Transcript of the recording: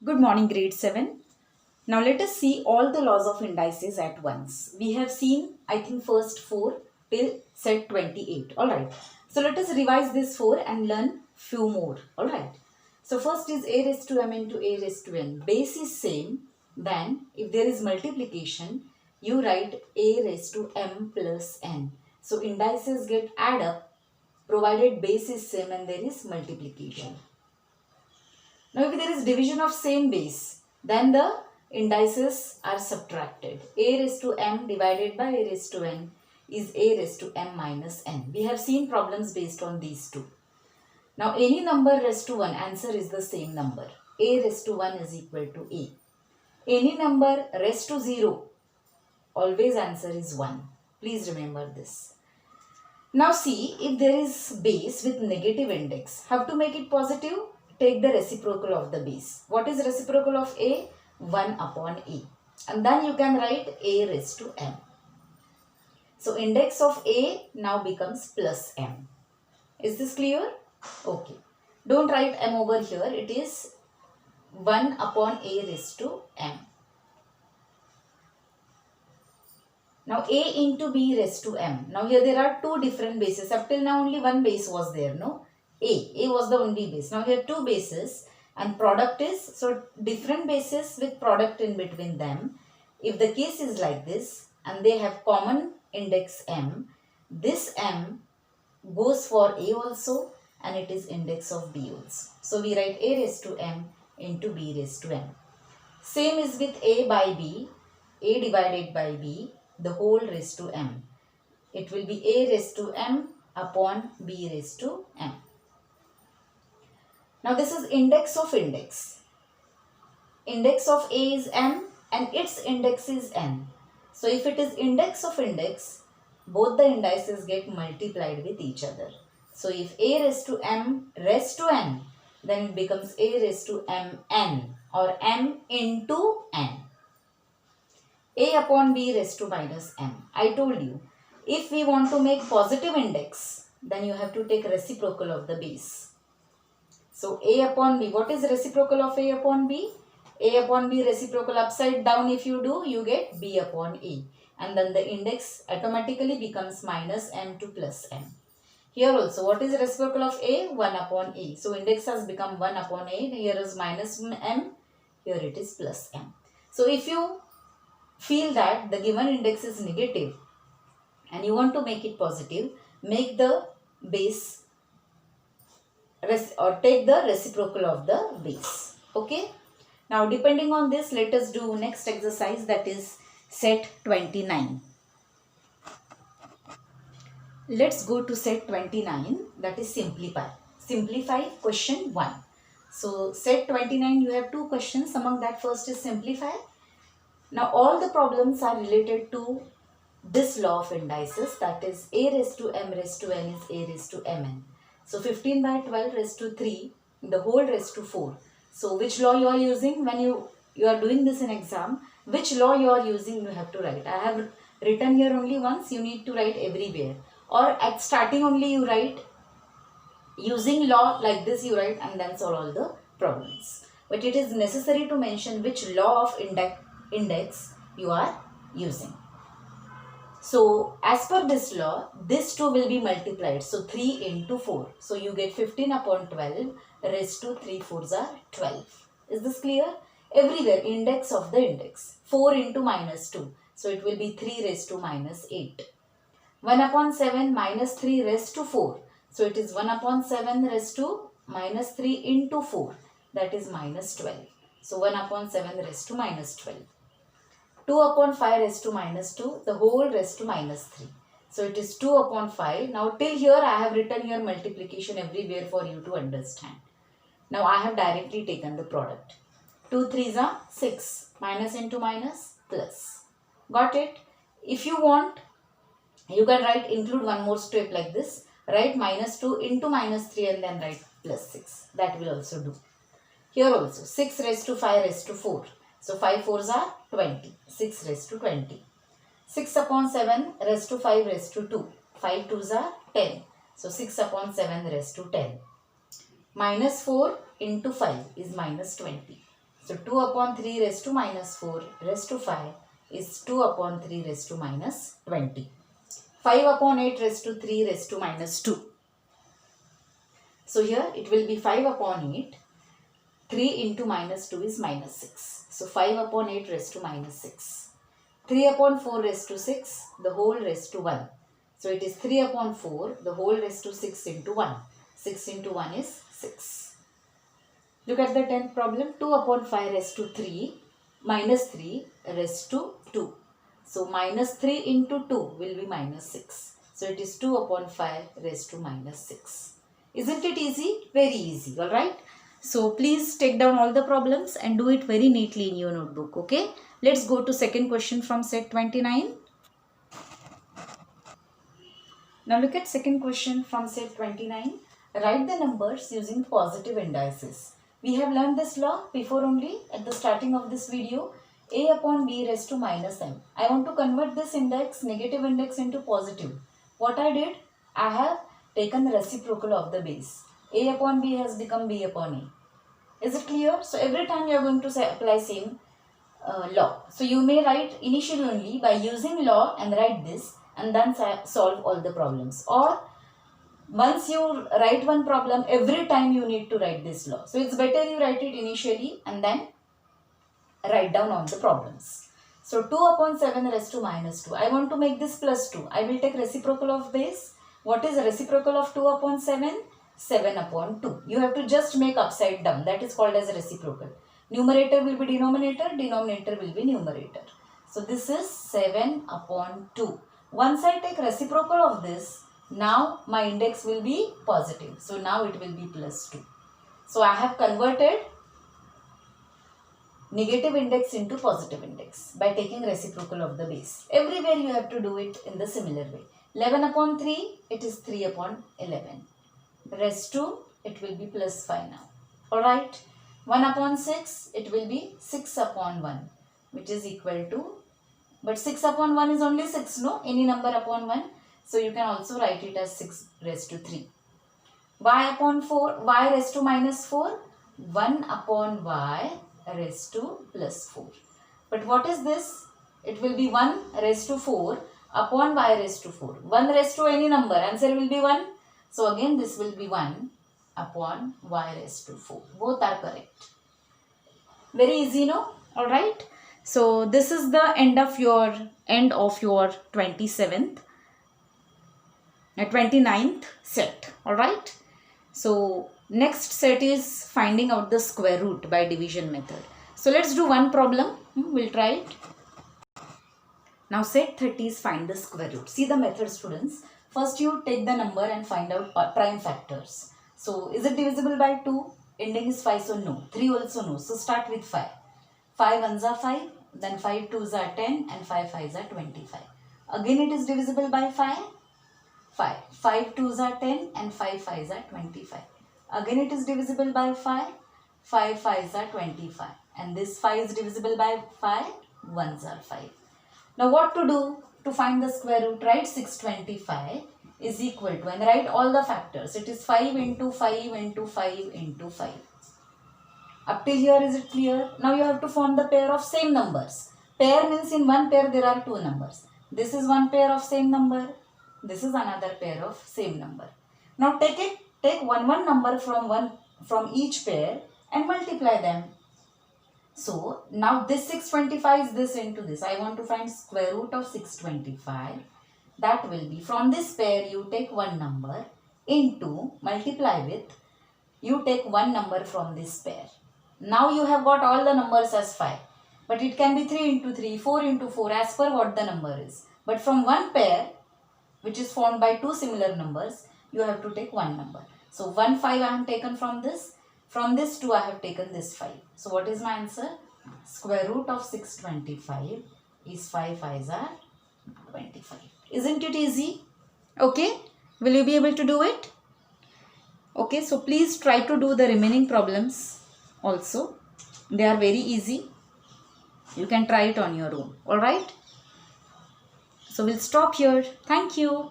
Good morning, grade 7. Now let us see all the laws of indices at once. We have seen, I think, first 4 till set 28. Alright. So let us revise this 4 and learn few more. Alright. So first is a raised to m into a raised to n. Base is same. Then if there is multiplication, you write a raised to m plus n. So indices get add up provided base is same and there is multiplication. Now if there is division of same base, then the indices are subtracted. A raised to m divided by a raised to n is a raised to m minus n. We have seen problems based on these two. Now any number raised to 1, answer is the same number. A raised to 1 is equal to a. Any number raised to 0, always answer is 1. Please remember this. Now see, if there is base with negative index, how to make it positive? Take the reciprocal of the base. What is reciprocal of a? 1 upon a. And then you can write a raised to m. So index of a now becomes plus m. Is this clear? Okay. Don't write m over here. It is 1 upon a raised to m. Now a into b raised to m. Now here there are two different bases. Up till now only one base was there, no? A was the only base. Now here two bases and product is, so different bases with product in between them. If the case is like this and they have common index m, this m goes for a also and it is index of b also. So we write a raised to m into b raised to m. Same is with a by b, a divided by b, the whole raised to m. It will be a raised to m upon b raised to m. Now this is index of index. Index of a is m and its index is n. So if it is index of index, both the indices get multiplied with each other. So if a raised to m raised to n, then it becomes a raised to mn or m into n. A upon b raised to minus m. I told you, if we want to make positive index, then you have to take reciprocal of the base. So a upon b, what is reciprocal of a upon b? A upon b reciprocal upside down if you do, you get b upon a. And then the index automatically becomes minus m to plus m. Here also, what is reciprocal of a? 1 upon a. So index has become 1 upon a. Here is minus m. Here it is plus m. So if you feel that the given index is negative and you want to make it positive, make the base or take the reciprocal of the base. Okay. Now depending on this, let us do next exercise, that is set 29. Let's go to set 29, that is simplify. Simplify question 1. So set 29, you have two questions. Among that, first is simplify. Now all the problems are related to this law of indices, that is a raised to m raised to n is a raised to mn. So 15 by 12 raised to 3, the whole raised to 4. So which law you are using when you are doing this in exam, which law you are using, you have to write. I have written here only once, you need to write everywhere. Or at starting only you write using law like this, you write and then solve all the problems. But it is necessary to mention which law of index you are using. So as per this law, this 2 will be multiplied. So 3 into 4. So you get 15 upon 12 raised to 3 4s are 12. Is this clear? Everywhere index of the index. 4 into minus 2. So it will be 3 raised to minus 8. 1 upon 7 minus 3 raised to 4. So it is 1 upon 7 raised to minus 3 into 4. That is minus 12. So 1 upon 7 raised to minus 12. 2 upon 5 raised to minus 2, the whole raised to minus 3. So it is 2 upon 5. Now till here I have written here multiplication everywhere for you to understand. Now I have directly taken the product. 2 3s are 6. Minus into minus plus. Got it? If you want, you can write, include one more step like this. Write minus 2 into minus 3 and then write plus 6. That will also do. Here also 6 raised to 5 raised to 4. So 5 4s are 20. 6 raised to 20. 6 upon 7 raised to 5 raised to 2. 5 2s are 10. So 6 upon 7 raised to 10. Minus 4 into 5 is minus 20. So 2 upon 3 raised to minus 4 raised to 5 is 2 upon 3 raised to minus 20. 5 upon 8 raised to 3 raised to minus 2. So here it will be 5 upon 8. 3 into minus 2 is minus 6. So 5 upon 8 raised to minus 6. 3 upon 4 raised to 6, the whole raised to 1. So it is 3 upon 4, the whole raised to 6 into 1. 6 into 1 is 6. Look at the 10th problem. 2 upon 5 raised to 3 minus 3 raised to 2. So minus 3 into 2 will be minus 6. So it is 2 upon 5 raised to minus 6. Isn't it easy? Very easy. Alright. So please take down all the problems and do it very neatly in your notebook. Okay. Let's go to second question from set 29. Now look at second question from set 29. Write the numbers using positive indices. We have learned this law before only at the starting of this video. A upon B raised to minus m. I want to convert this index, negative index, into positive. What I did? I have taken the reciprocal of the base. A upon B has become B upon A. Is it clear? So every time you are going to apply same law. So you may write initially only by using law and write this and then solve all the problems. Or once you write one problem, every time you need to write this law. So it's better you write it initially and then write down all the problems. So 2 upon 7 raised to minus 2. I want to make this plus 2. I will take reciprocal of base. What is reciprocal of 2 upon 7? 7 upon 2. You have to just make upside down. That is called as reciprocal. Numerator will be denominator. Denominator will be numerator. So this is 7 upon 2. Once I take reciprocal of this, now my index will be positive. So now it will be plus 2. So I have converted negative index into positive index by taking reciprocal of the base. Everywhere you have to do it in the similar way. 11 upon 3, it is 3 upon 11. Raised to, it will be plus 5 now. Alright. 1 upon 6, it will be 6 upon 1, which is equal to, but 6 upon 1 is only 6, no? Any number upon 1. So you can also write it as 6 raised to 3. Y upon 4, y raised to minus 4, 1 upon y raised to plus 4. But what is this? It will be 1 raised to 4 upon y raised to 4. 1 raised to any number, answer will be 1. So again this will be 1 upon y raised to 4. Both are correct. Very easy, no? Alright. So this is the end of your 29th set. Alright. So next set is finding out the square root by division method. So let's do one problem. We'll try it. Now set 30 is find the square root. See the method, students. First you take the number and find out prime factors. So is it divisible by 2? Ending is 5, so no. 3 also no. So start with 5. 5 ones are 5. Then 5 twos are 10 and 5 fives are 25. Again it is divisible by 5. 5. 5 twos are 10 and 5 fives are 25. Again it is divisible by 5. 5 fives are 25. And this 5 is divisible by 5. Ones are 5. Now what to do to find the square root? Write 625 is equal to, and write all the factors. It is 5 into 5 into 5 into 5. Up till here is it clear? Now you have to form the pair of same numbers. Pair means in one pair there are two numbers. This is one pair of same number. This is another pair of same number. Now take one number from each pair and multiply them. So now this 625 is this into this. I want to find square root of 625. That will be from this pair you take one number into multiply with, you take one number from this pair. Now you have got all the numbers as 5. But it can be 3 into 3, 4 into 4 as per what the number is. But from one pair which is formed by two similar numbers, you have to take one number. So 1 5 I have taken from this. From this 2 I have taken this 5. So what is my answer? Square root of 625 is 5 5s are 25. Isn't it easy? Okay. Will you be able to do it? Okay. So please try to do the remaining problems also. They are very easy. You can try it on your own. Alright. So we'll stop here. Thank you.